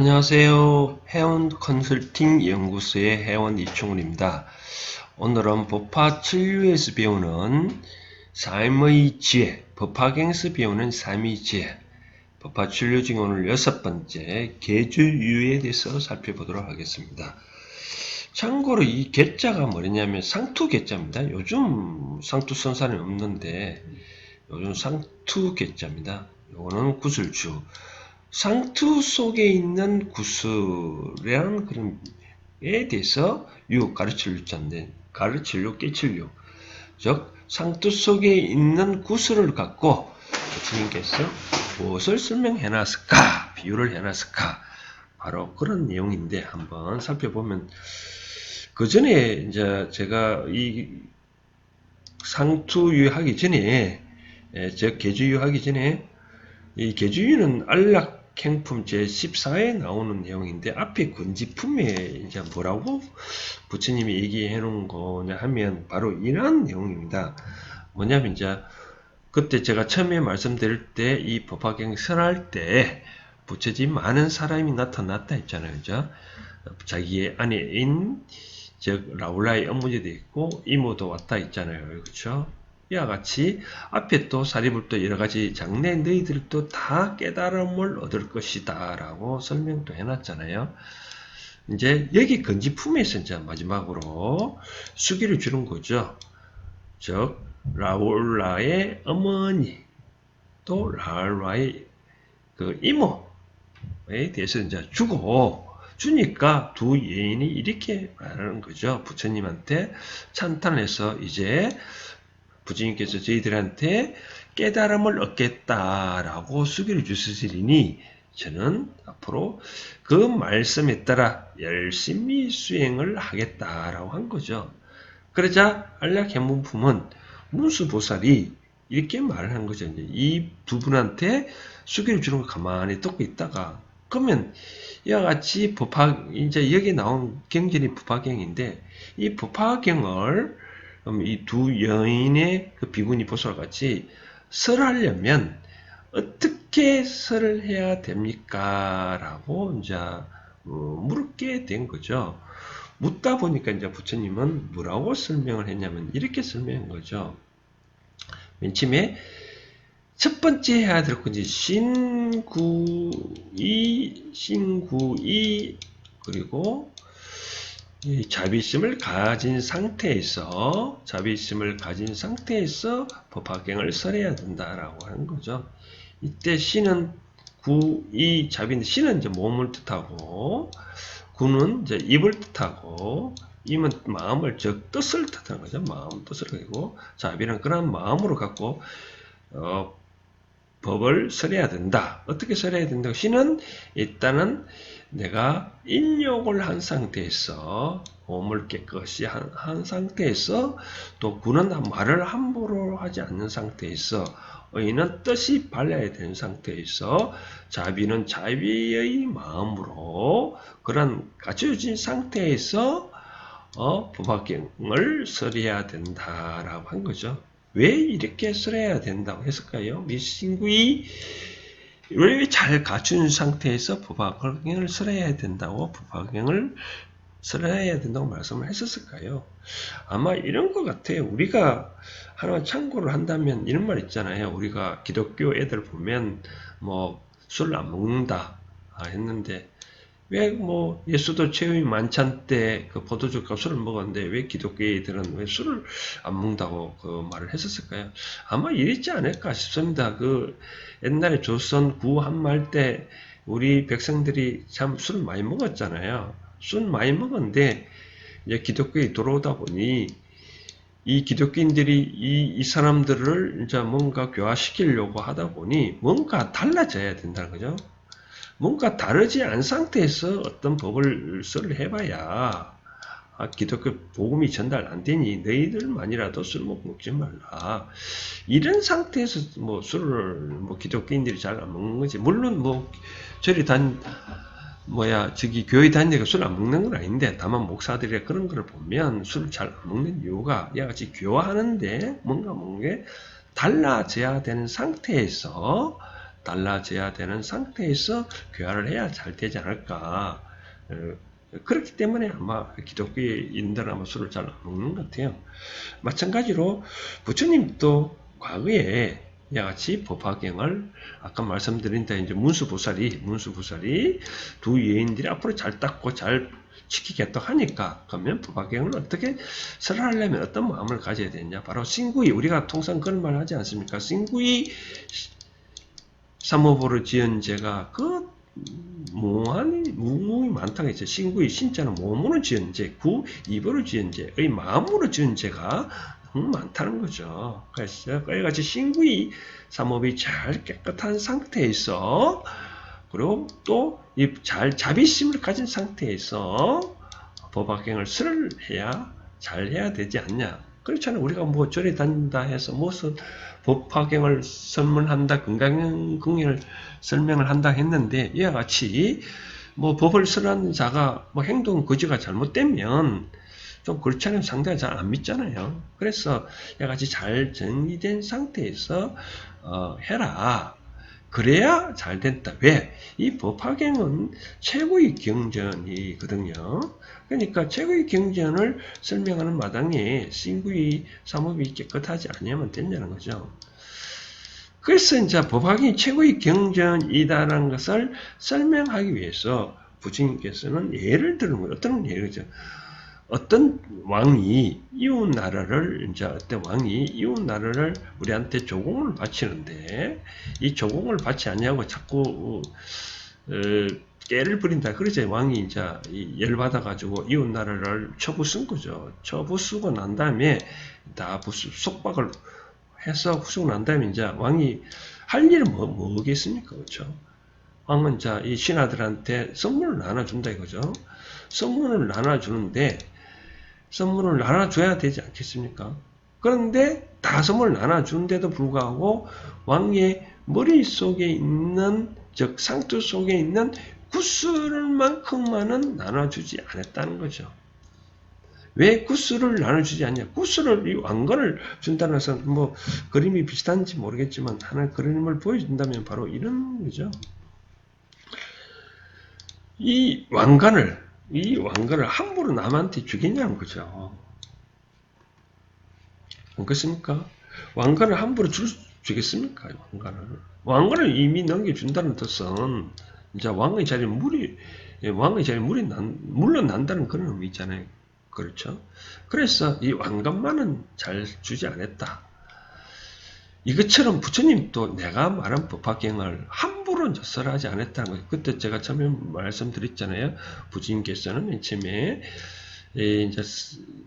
안녕하세요. 회원 컨설팅 연구소의 회원 이충훈입니다. 오늘은 법화 7류에서 배우는 삶의 지혜, 법화경에서 배우는 삶의 지혜, 법화 7류 중에 오늘 6번째 계주유에 대해서 살펴보도록 하겠습니다. 참고로 이 계자가 뭐냐면 상투 계자입니다. 요즘 상투 쓴 사람이 없는데 요즘 상투 계자입니다. 요거는 구슬주. 상투 속에 있는 구슬이라는 그런 에 대해서 가르칠 유자인데 가르칠 깨칠 즉 상투 속에 있는 구슬을 갖고 주님께서 무엇을 설명해 놨을까, 비유를 해 놨을까, 바로 그런 내용인데 한번 살펴보면, 그 전에 이제 제가 이 상투유 하기 전에, 즉 계주유 하기 전에, 이 계주유는 안락행품 제14에 나오는 내용인데, 앞에 권지품에 이제 뭐라고 부처님이 얘기해 놓은 거냐 하면 바로 이러한 내용입니다. 뭐냐면 이제 그때 제가 처음에 말씀드릴 때 이 법화경 설할 때 부처님 많은 사람이 나타났다 했잖아요. 그죠? 자기의 아내인 즉 라울라의 어머니도 있고 이모도 왔다 있잖아요. 그렇죠? 이와 같이 앞에 또 사리불도 여러가지 장래 너희들도 다 깨달음을 얻을 것이다 라고 설명도 해놨잖아요. 이제 여기 건지품에서 이제 마지막으로 수기를 주는 거죠. 즉 라울라의 어머니 또 라울라의 그 이모에 대해서 이제 주니까 두 여인이 이렇게 말하는 거죠. 부처님한테 찬탄해서 이제 부처님께서 저희들한테 깨달음을 얻겠다라고 수기를 주시리니 저는 앞으로 그 말씀에 따라 열심히 수행을 하겠다라고 한 거죠. 그러자 안락행문품은 문수보살이 이렇게 말을 한 거죠. 이 두 분한테 수기를 주는 거 가만히 듣고 있다가, 그러면 이와 같이 이제 여기 나온 경전이 법화경인데, 이 법화경을 이 두 여인의 그 비구니 보살과 같이 설하려면 어떻게 설을 해야 됩니까? 라고 이제 물게 된 거죠. 묻다 보니까 이제 부처님은 뭐라고 설명을 했냐면 이렇게 설명한 거죠. 맨 처음에 첫 번째 해야 될 건지 신구이 그리고 이 자비심을 가진 상태에서 법화경을 설해야 된다라고 하는 거죠. 이때 신은 구이 자비인데, 신은 이제 몸을 뜻하고 구는 이제 입을 뜻하고 임은 마음을, 즉 뜻을 뜻하는 거죠. 마음 뜻을 가지고 자비는 그런 마음으로 갖고 법을 설해야 된다. 어떻게 설해야 된다고? 신은 일단은 내가 인욕을 한 상태에서 몸을 깨끗이 한 상태에서, 또 구는 말을 함부로 하지 않는 상태에서, 의는 뜻이 발려야 되는 상태에서, 자비는 자비의 마음으로 그런 갖춰진 상태에서 법화경을 설해야 된다라고 한 거죠. 왜 이렇게 설해야 된다고 했을까요? 미신구이 왜 잘 갖춘 상태에서 법화경을 설해야 된다고 말씀을 했었을까요? 아마 이런 것 같아요. 우리가 하나 참고를 한다면 이런 말 있잖아요. 우리가 기독교 애들 보면 뭐 술 안 먹는다 했는데, 왜 뭐 예수도 최후의 만찬 때 그 포도주과 술을 먹었는데 왜 기독교인들은 왜 술을 안 먹는다고 그 말을 했었을까요? 아마 이랬지 않을까 싶습니다. 그 옛날에 조선 구한말 때 우리 백성들이 참 술을 많이 먹었잖아요. 술 많이 먹었는데 이제 기독교에 들어오다 보니 이 기독교인들이 이 사람들을 이제 뭔가 교화시키려고 하다 보니 뭔가 달라져야 된다는 거죠. 뭔가 다르지 않은 상태에서 어떤 법을 썰을 해봐야 기독교 복음이 전달 안 되니 너희들만이라도 술 먹지 말라. 이런 상태에서 뭐 술을 기독교인들이 잘 안 먹는 거지. 물론 저리 교회 다니니까 술 안 먹는 건 아닌데, 다만 목사들의 그런 걸 보면 술을 잘 안 먹는 이유가 이같이 교화하는데 뭔가 먹는 게 달라져야 되는 상태에서 달라져야 되는 상태에서 교화를 해야 잘 되지 않을까. 그렇기 때문에 아마 기독교인들은 아마 술을 잘 안 먹는 것 같아요. 마찬가지로 부처님도 과거에 이와 같이 법화경을 아까 말씀드린 대 이제 문수보살이 두 여인들이 앞으로 잘 닦고 잘 지키겠다고 하니까 그러면 법화경을 어떻게 설하려면 어떤 마음을 가져야 되냐? 바로 신구이 우리가 통상 그런 말 하지 않습니까? 신구이 삼오보를 지은 제가 그 무궁이 많다고 했죠. 신구이 신자는 몸으로 지은 죄, 구 입으로 지은 죄의 마음으로 지은 죄가 너무 많다는 거죠. 그래서 같이 신구이 삼업이 잘 깨끗한 상태에서 그리고 또 이 잘 자비심을 가진 상태에서 법화경을 설을 해야 잘 해야 되지 않냐. 그렇잖아요. 우리가 뭐 절에 다닌다 해서 무슨 법화경을 설문한다, 긍정긍휼을 설명을 한다 했는데 이와 같이 뭐 법을 설하는 자가 뭐 행동 거지가 잘못되면 좀 그렇지 않으면 상대가 잘 안 믿잖아요. 그래서 이와 같이 잘 정리된 상태에서 해라. 그래야 잘 된다. 왜? 이 법화경은 최고의 경전이거든요. 그러니까 최고의 경전을 설명하는 마당에 신구의 삼업이 깨끗하지 않으면 된다는 거죠. 그래서 이제 법화경이 최고의 경전이다라는 것을 설명하기 위해서 부처님께서는 예를 들은 거예요. 어떤 예를죠? 어떤 왕이 이웃 나라를 이제 어떤 왕이 이웃 나라를 우리한테 조공을 바치는데 이 조공을 받지 않냐고 자꾸 깨를 부린다. 그러죠. 왕이 이제 열받아 가지고 이웃 나라를 처부순 거죠. 처부수고 난 다음에 다 속박을 해서 후수고 난 다음에 이제 왕이 할 일은 뭐겠습니까? 그렇죠? 왕은 자 이 신하들한테 선물을 나눠준다 이거죠. 선물을 나눠주는데 선물을 나눠줘야 되지 않겠습니까? 그런데 다 선물을 나눠주는데도 불구하고 왕의 머릿속에 있는 즉 상투 속에 있는 구슬만큼만은 나눠주지 않았다는 거죠. 왜 구슬을 나눠주지 않냐? 구슬을 이 왕관을 준다는 것은 뭐 그림이 비슷한지 모르겠지만 하나 그림을 보여준다면 바로 이런 거죠. 이 왕관을 함부로 남한테 주겠냐는 거죠. 그렇습니까? 왕관을 함부로 주겠습니까? 왕관을 이미 넘겨준다는 뜻은 이제 왕의 자리에 물러난다는 그런 의미 있잖아요. 그렇죠? 그래서 이 왕관만은 잘 주지 않았다. 이것처럼 부처님도 내가 말한 법화경을 함부로 설하지 않았다는 거예요. 그때 제가 처음에 말씀드렸잖아요. 부처님께서는 맨 처음에 이제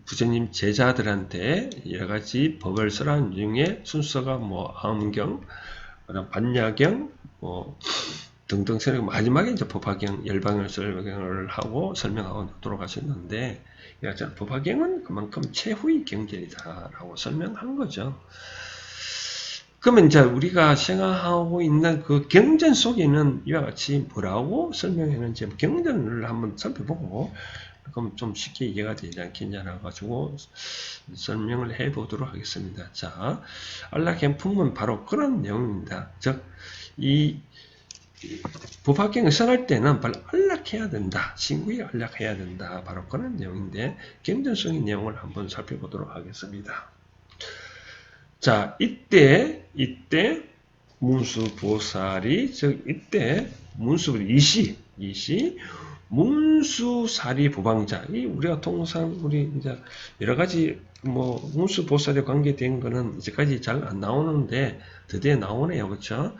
부처님 제자들한테 여러 가지 법을 설하는 중에 순서가 뭐 아음경, 반야경, 뭐 등등 설명 마지막에 이제 법화경, 열방을 설명을 하고 설명하고 돌아가셨는데 법화경은 그만큼 최후의 경전이다라고 설명한 거죠. 그러면 이제 우리가 생각하고 있는 그 경전 속에는 이와 같이 뭐라고 설명했는지 경전을 한번 살펴보고 그럼 좀 쉽게 이해가 되지 않겠냐라 가지고 설명을 해 보도록 하겠습니다. 자, 안락행품은 바로 그런 내용입니다. 즉, 이 법화경을 설할 때는 바로 안락해야 된다. 신구에 안락해야 된다. 바로 그런 내용인데 경전성의 내용을 한번 살펴보도록 하겠습니다. 자, 이때 문수보살이 즉 이때 이시 문수사리 부방자 이 우리가 통상 우리 이제 여러 가지 뭐 문수보살에 관계된 거는 이제까지 잘 안 나오는데 드디어 나오네요. 그렇죠?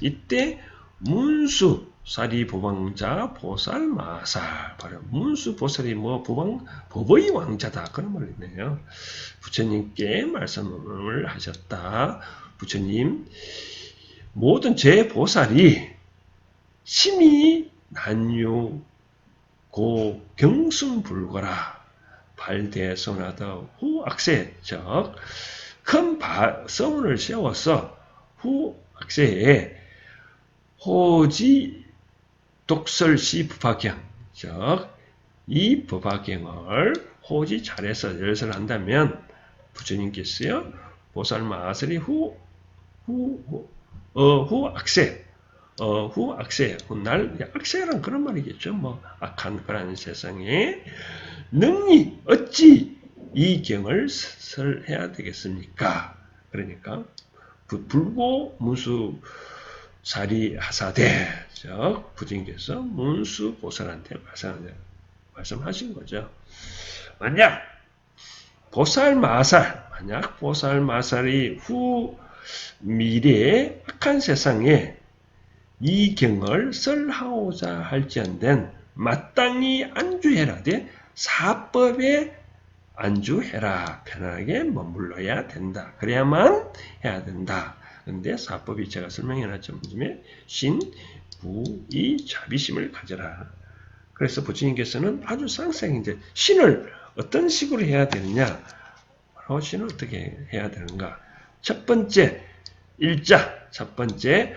이때 문수사리 부방자 보살마살 바로 문수보살이 뭐 법의 왕자다 그런 말이네요. 부처님께 말씀을 하셨다. 부처님 모든 제 보살이 심히 난유 고 경순불거라 발대선하다 후 악세 즉 큰 서문을 세워서 후 악세에 호지 독설시 법화경 즉 이 법화경을 호지 잘해서 열설한다면 부처님께서요 보살마설이 후 악세 후 악세, 훗날 악세란 그런 말이겠죠. 뭐 악한 그런 세상에 능히 어찌 이 경을 설해야 되겠습니까? 그러니까 불고 문수 사리 하사대, 즉 부처님께서 문수 보살한테 말씀하신 거죠. 만약 보살 마살이 후 미래의 악한 세상에 이 경을 설하고자 할지언된 마땅히 안주해라되 사법에 안주해라. 편안하게 머물러야 된다. 그래야만 해야 된다. 근데 사법이 제가 설명해놨죠. 요즘에 신, 부, 이, 자비심을 가져라. 그래서 부처님께서는 아주 상세히 이제 신을 어떤 식으로 해야 되느냐, 바로 신을 어떻게 해야 되는가. 첫 번째, 첫 번째,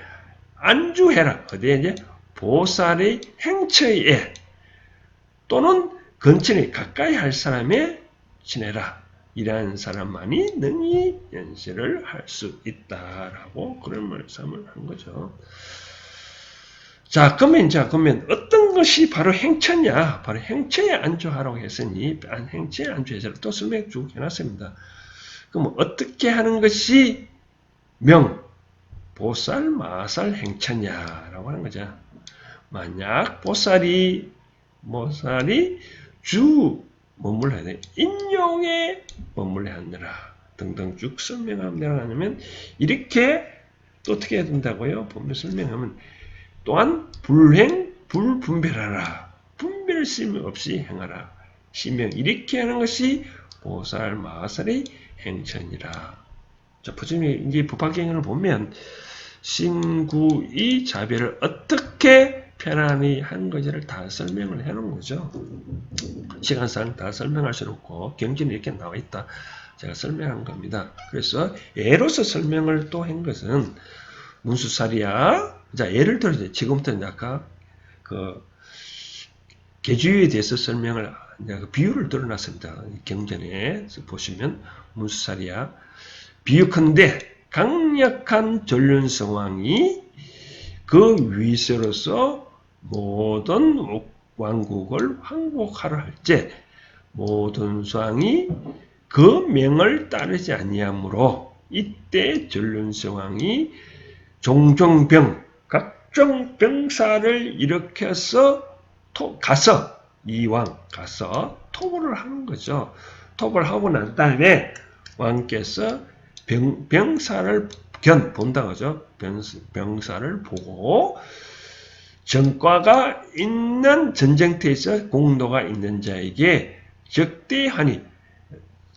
안주해라. 어디에 이제 보살의 행처에 또는 근처에 가까이 할 사람에 지내라. 이러한 사람만이 능히 연세를 할 수 있다라고 그런 말씀을 한 거죠. 자, 그러면 어떤 것이 바로 행처냐? 바로 행처에 안주하라고 했으니 행처에 안주해서 또 설명 쭉 해놨습니다. 그럼 어떻게 하는 것이 보살, 마살, 행처냐라고 하는 거죠. 만약 보살이 주 머물러야 돼. 인용에 머물러야 하느라 등등 쭉 설명하면 이렇게 또 어떻게 해야 된다고요? 보면 설명하면 또한 불분별하라. 분별심 없이 행하라. 시명 이렇게 하는 것이 보살 마살의 행천이라. 자, 부처님이 이제 법화경을 보면 신구이 자비를 어떻게 편안히 한 것을 다 설명을 해놓은 거죠. 시간상 다 설명할 수 없고 경전이 이렇게 나와 있다. 제가 설명한 겁니다. 그래서 예로서 설명을 또 한 것은 문수살이야. 자, 예를 들어 지금부터 아까 그 계주에 대해서 설명을 비유를 들어놨습니다. 경전에 보시면 문수살이야. 비유컨대 강력한 전륜성왕이 그 위세로서 모든 왕국을 항복하려 할 때 모든 수왕이 그 명을 따르지 아니하므로 이때 전륜성왕이 종종 각종 병사를 일으켜서 이왕 가서 토벌을 하는 거죠. 토벌을 하고 난 다음에 왕께서 병사를 본다고 하죠. 병사를 보고 전과가 있는 전쟁터에서 공로가 있는 자에게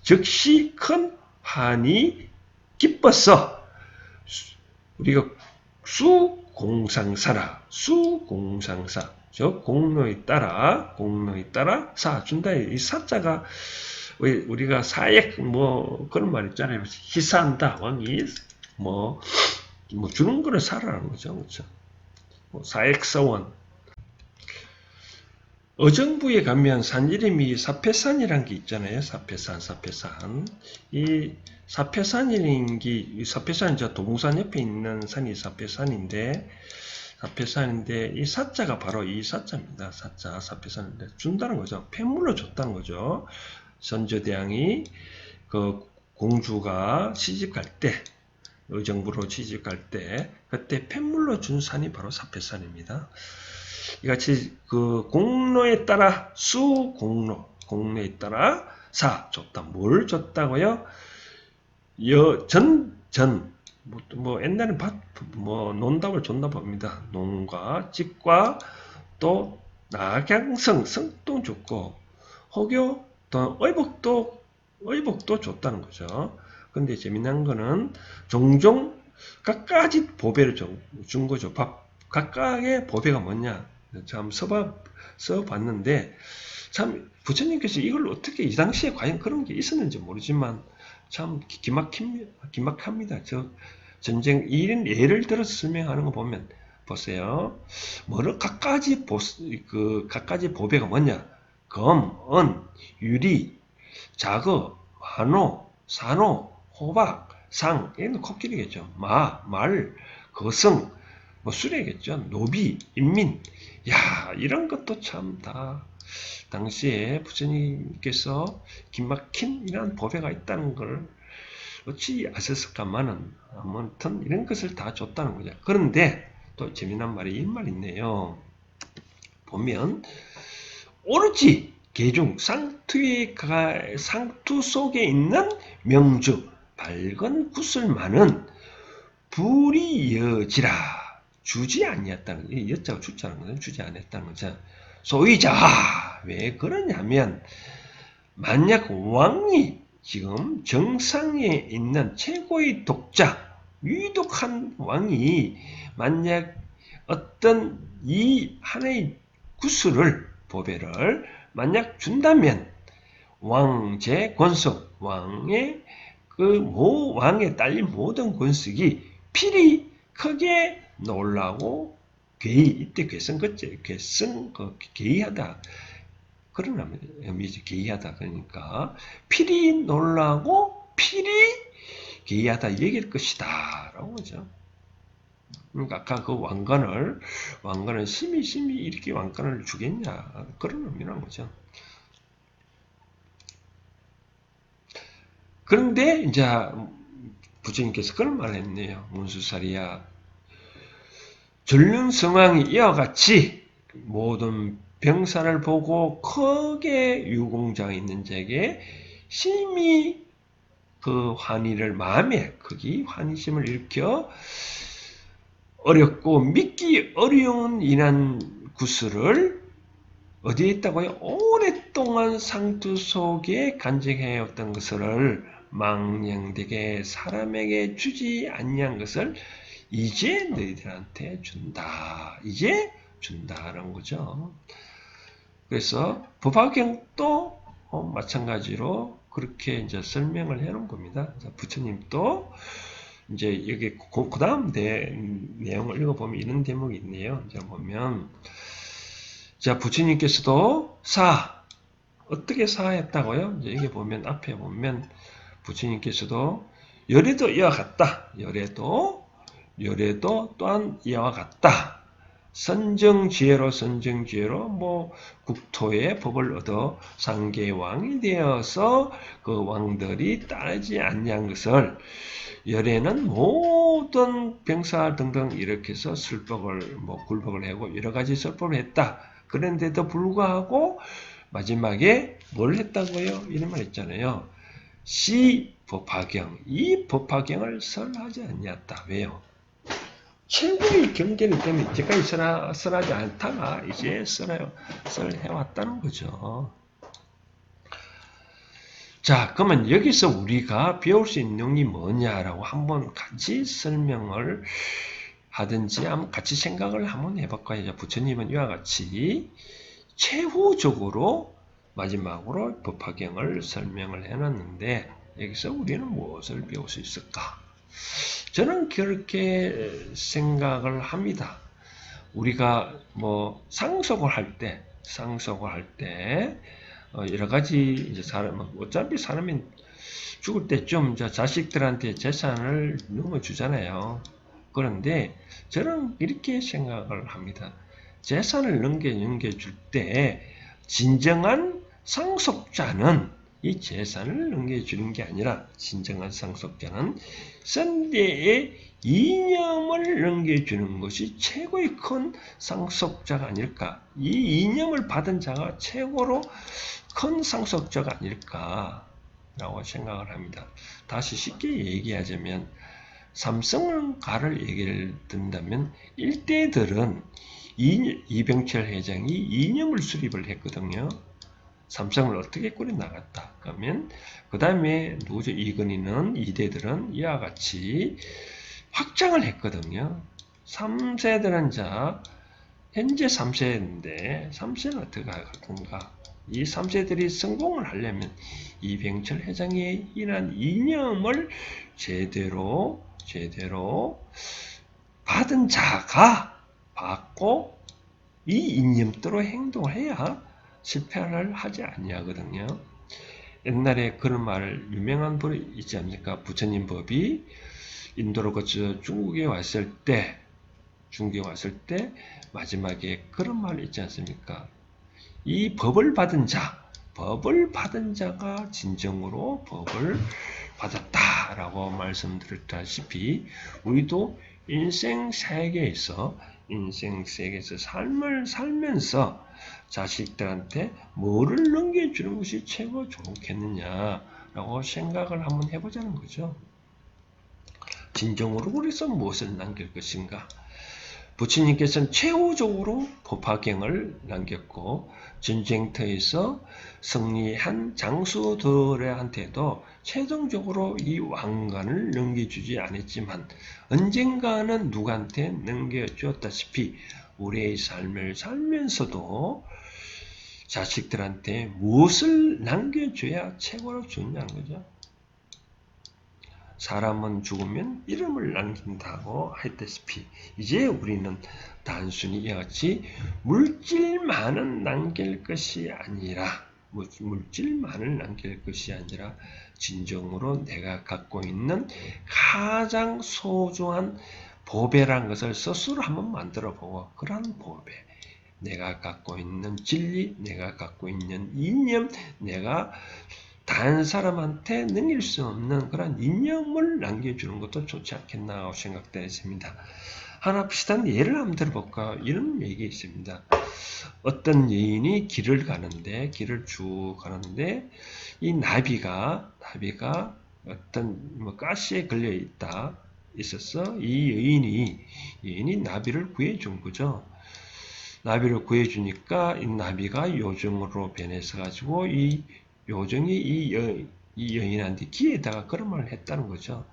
즉시 큰 한이 기뻐서 우리가 수공상사라. 즉 공로에 따라 사 준다. 이 사자가 우리가 사액 그런 말 있잖아요. 희사한다. 왕이 주는 거를 사라는 거죠. 그렇죠? 사액서원. 어정부에 가면 산 이름이 사패산이라는 게 있잖아요. 사패산. 이 사패산이라는 게, 사패산은 저 도봉산 옆에 있는 산이 사패산인데 이 사자가 바로 이 사자입니다. 사패산인데 준다는 거죠. 폐물로 줬다는 거죠. 선조대왕이 그 공주가 시집갈 때, 의정부로 시집갈 때, 그때 폐물로 준 산이 바로 사패산입니다. 이같이 그 공로에 따라 공로에 따라 줬다. 뭘 줬다고요? 옛날에 논답을 줬나 봅니다. 농과 집과 또 낙양성, 성도 줬고, 혹여 또 의복도 줬다는 거죠. 근데 재미난 거는 종종 각가지 보배를 준 거죠. 각각의 보배가 뭐냐? 참 써봤는데, 참 부처님께서 이걸 어떻게 이 당시에 과연 그런 게 있었는지 모르지만 참 기막합니다. 전쟁 이런 예를 들어서 설명하는 거 보면 보세요. 각가지 보배가 뭐냐? 검, 은, 유리, 자거, 환호, 산호, 호박, 상, 얘는 코끼리겠죠. 말, 거성, 뭐 수레겠죠. 노비, 인민. 야, 이런 것도 참 다 당시에 부처님께서 기막힌 이런 법회가 있다는 걸 어찌 아셨을까마는 아무튼 이런 것을 다 줬다는 거죠. 그런데 또 재미난 말이 이 말 있네요. 보면 오로지 계중 상투 속에 있는 명주 밝은 구슬만은 불이여지라 주지 아니었다는 이 여자가 주자는 거죠. 주지 않았다는 거죠. 소위자 왜 그러냐면 만약 왕이 지금 정상에 있는 최고의 독자 위독한 왕이 만약 어떤 이 하나의 구슬을 보배를 만약 준다면 왕제 권속 왕의 왕에 딸린 모든 권속이 필히 크게 놀라고 이때 괴성 그치 괴성 괴이하다 그런 의미지 괴이하다 그러니까 필히 놀라고 필히 괴이하다 얘기할 것이다라고 하죠. 그러니까 아까 그 왕관을 심히 이렇게 왕관을 주겠냐 그런 의미라는 거죠. 그런데 이제 부처님께서 그런 말을 했네요. 문수사리야 전륜성왕이 이와 같이 모든 병사를 보고 크게 유공장에 있는 자에게 심히 그 환희를 마음에 크기 환희심을 일으켜 어렵고 믿기 어려운 이런 구슬을 어디에 있다고요? 오랫동안 상투 속에 간직해왔던 것을 망령되게 사람에게 주지 아니한 것을 이제 너희들한테 준다. 이제 준다라는 거죠. 그래서 법화경도 마찬가지로 그렇게 이제 설명을 해놓은 겁니다. 부처님도 이제 여기 그 다음 내용을 읽어보면 이런 대목이 있네요. 이제 보면 자 부처님께서도 어떻게 사했다고요? 이제 여기 보면 앞에 보면 부처님께서도 열애도 이와 같다. 열애도 또한 이와 같다. 선정지혜로 뭐 국토의 법을 얻어 상계왕이 되어서 그 왕들이 따르지 않는 것을 열애는 모든 병사 등등 이렇게 해서 술법을 굴법을 하고 여러 가지 설법을 했다. 그런데도 불구하고 마지막에 뭘 했다고요? 이런 말 있잖아요. 법화경 이 법화경을 설하지 아니었다. 왜요? 최고의 경계를 때문에 이제까지 설하지 않다가 이제 설해왔다는 거죠. 자, 그러면 여기서 우리가 배울 수 있는 내용이 뭐냐라고 한번 같이 설명을 하든지 한번 같이 생각을 한번 해볼까요? 부처님은 이와 같이 최후적으로 마지막으로 법화경을 설명을 해놨는데 여기서 우리는 무엇을 배울 수 있을까? 저는 그렇게 생각을 합니다. 우리가 상속을 할 때 여러 가지 이제 어차피 사람이 죽을 때쯤 자식들한테 재산을 넘겨주잖아요. 그런데 저는 이렇게 생각을 합니다. 재산을 넘겨줄 때 진정한 상속자는 이 재산을 넘겨주는 게 아니라 진정한 상속자는 선대의 이념을 넘겨주는 것이 최고의 큰 상속자가 아닐까. 이 이념을 받은 자가 최고로 큰 상속자가 아닐까라고 생각을 합니다. 다시 쉽게 얘기하자면 삼성가를 얘기를 든다면 일대들은 이병철 회장이 이념을 수립을 했거든요. 삼성을 어떻게 꾸려나갔다. 그러면 그 다음에 누구죠? 이건희는 이대들은 이와 같이 확장을 했거든요. 3세들은 현재 3세인데 3세는 어떻게 하던가? 이 3세들이 성공을 하려면 이병철 회장의 이러한 이념을 제대로 받은 자가 받고 이 이념대로 행동을 해야 실패를 하지 아니하거든요. 옛날에 그런 말 유명한 법이 있지 않습니까? 부처님 법이 인도로 거쳐 중국에 왔을 때 중기에 왔을 때 마지막에 그런 말 있지 않습니까? 이 법을 받은 자가 진정으로 법을 받았다라고 말씀드렸다시피 우리도 인생 세계에서 삶을 살면서 자식들한테 뭐를 넘겨주는 것이 최고 좋겠느냐라고 생각을 한번 해보자는 거죠. 진정으로 그래서 무엇을 남길 것인가? 부처님께서는 최후적으로 법화경을 남겼고 전쟁터에서 승리한 장수들한테도 최종적으로 이 왕관을 넘겨주지 않았지만 언젠가는 누구한테 넘겨주었다시피 우리의 삶을 살면서도 자식들한테 무엇을 남겨줘야 최고로 좋냐는 거죠. 사람은 죽으면 이름을 남긴다고 했다시피 이제 우리는 단순히 이와 같이 물질만을 남길 것이 아니라 진정으로 내가 갖고 있는 가장 소중한 보배라는 것을 스스로 한번 만들어보고 그러한 보배 내가 갖고 있는 진리, 내가 갖고 있는 이념, 내가 다른 사람한테 넘길 수 없는 그런 이념을 남겨주는 것도 좋지 않겠나 생각되었습니다. 하나 비슷한 예를 한번 들어볼까? 이런 얘기 있습니다. 어떤 여인이 길을 쭉 가는데 이 나비가 어떤 가시에 걸려 있었어. 이 여인이 나비를 구해준 거죠. 나비를 구해주니까 이 나비가 요정으로 변해서 가지고 이 요정이 이 여인한테 귀에다가 그런 말을 했다는 거죠.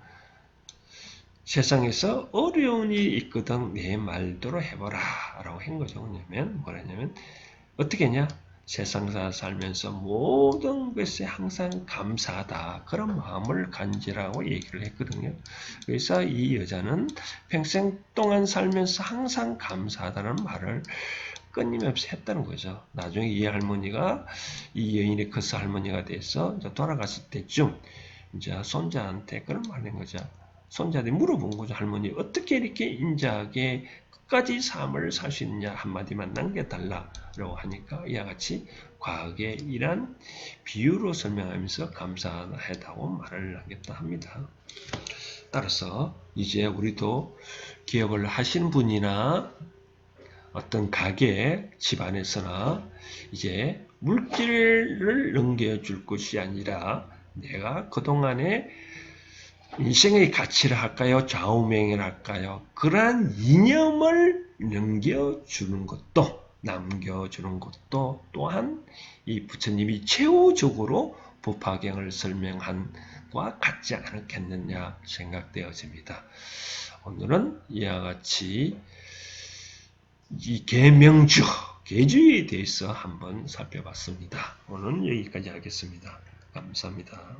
세상에서 어려운 일이 있거든 내 말대로 해보라 라고 한 거죠. 뭐냐면 어떻게 했냐? 세상사 살면서 모든 것에 항상 감사하다 그런 마음을 간지라고 얘기를 했거든요. 그래서 이 여자는 평생 동안 살면서 항상 감사하다는 말을 끊임없이 했다는 거죠. 나중에 이 할머니가 이 여인의 커서 할머니가 돼서 돌아갔을 때쯤 이제 손자한테 그런 말을 한 거죠. 손자한테 물어본 거죠. 할머니 어떻게 이렇게 인자하게 끝까지 삶을 살 수 있느냐 한마디만 남겨달라라고 하니까 이와 같이 과거의 이란 비유로 설명하면서 감사하다고 말을 하겠다 합니다. 따라서 이제 우리도 기업을 하신 분이나 어떤 가게 집안에서나 이제 물질을 넘겨줄 것이 아니라 내가 그동안에 인생의 가치를 할까요? 좌우명을 할까요? 그러한 이념을 남겨주는 것도 또한 이 부처님이 최후적으로 법화경을 설명한 것과 같지 않겠느냐 생각되어집니다. 오늘은 이와 같이 이 계명주, 계주에 대해서 한번 살펴봤습니다. 오늘은 여기까지 하겠습니다. 감사합니다.